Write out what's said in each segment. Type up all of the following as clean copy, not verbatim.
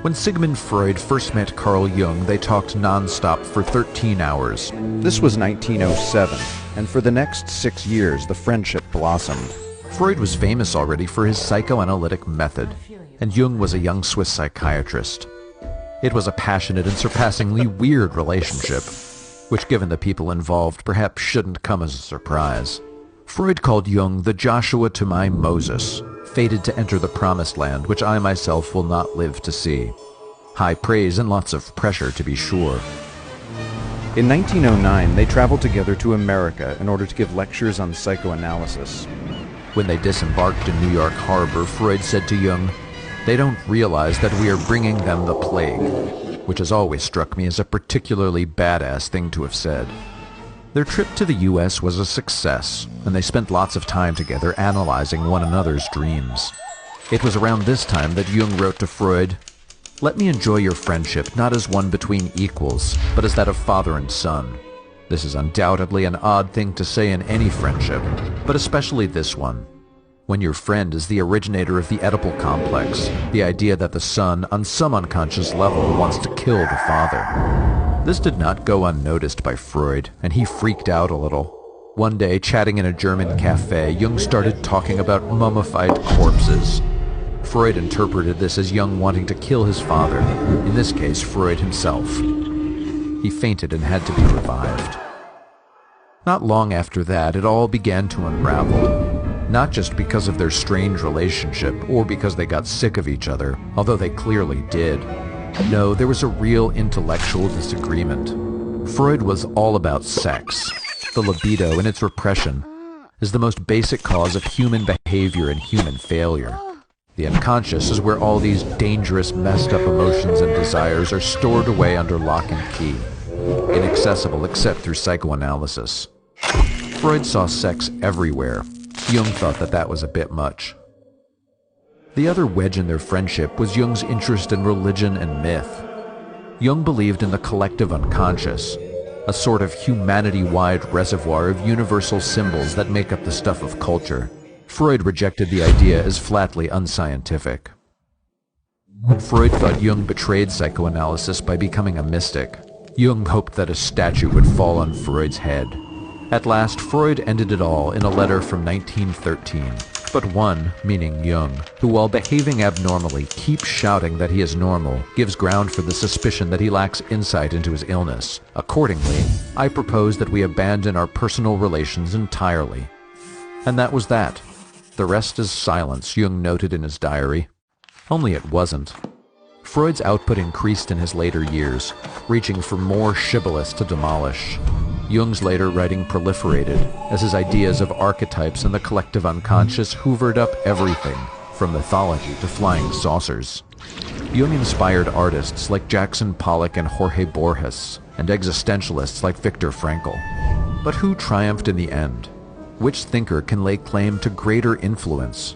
When Sigmund Freud first met Carl Jung, they talked non-stop for 13 hours. This was 1907, and for the next 6 years the friendship blossomed. Freud was famous already for his psychoanalytic method, and Jung was a young Swiss psychiatrist. It was a passionate and surpassingly weird relationship, which given the people involved perhaps shouldn't come as a surprise. Freud called Jung the Joshua to my Moses, fated to enter the promised land, which I myself will not live to see. High praise and lots of pressure, to be sure. In 1909, they traveled together to America in order to give lectures on psychoanalysis. When they disembarked in New York Harbor, Freud said to Jung, "They don't realize that we are bringing them the plague," which has always struck me as a particularly badass thing to have said. Their trip to the U.S. was a success, and they spent lots of time together analyzing one another's dreams. It was around this time that Jung wrote to Freud, "Let me enjoy your friendship not as one between equals, but as that of father and son." This is undoubtedly an odd thing to say in any friendship, but especially this one. When your friend is the originator of the Oedipal complex, the idea that the son, on some unconscious level, wants to kill the father. This did not go unnoticed by Freud, and he freaked out a little. One day, chatting in a German cafe, Jung started talking about mummified corpses. Freud interpreted this as Jung wanting to kill his father, in this case, Freud himself. He fainted and had to be revived. Not long after that, it all began to unravel. Not just because of their strange relationship, or because they got sick of each other, although they clearly did. No, there was a real intellectual disagreement. Freud was all about sex. The libido and its repression is the most basic cause of human behavior and human failure. The unconscious is where all these dangerous, messed up emotions and desires are stored away under lock and key, inaccessible except through psychoanalysis. Freud saw sex everywhere. Jung thought that that was a bit much. The other wedge in their friendship was Jung's interest in religion and myth. Jung believed in the collective unconscious, a sort of humanity-wide reservoir of universal symbols that make up the stuff of culture. Freud rejected the idea as flatly unscientific. Freud thought Jung betrayed psychoanalysis by becoming a mystic. Jung hoped that a statue would fall on Freud's head. At last, Freud ended it all in a letter from 1913. But one, meaning Jung, who while behaving abnormally keeps shouting that he is normal, gives ground for the suspicion that he lacks insight into his illness. Accordingly, I propose that we abandon our personal relations entirely. And that was that. The rest is silence, Jung noted in his diary. Only it wasn't. Freud's output increased in his later years, reaching for more shibboleths to demolish. Jung's later writing proliferated as his ideas of archetypes and the collective unconscious hoovered up everything, from mythology to flying saucers. Jung inspired artists like Jackson Pollock and Jorge Borges, and existentialists like Viktor Frankl. But who triumphed in the end? Which thinker can lay claim to greater influence?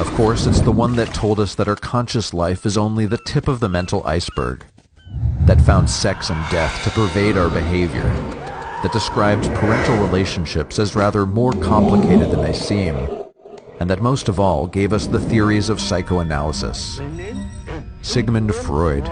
Of course, it's the one that told us that our conscious life is only the tip of the mental iceberg, that found sex and death to pervade our behavior, that described parental relationships as rather more complicated than they seem, and that most of all gave us the theories of psychoanalysis. Sigmund Freud.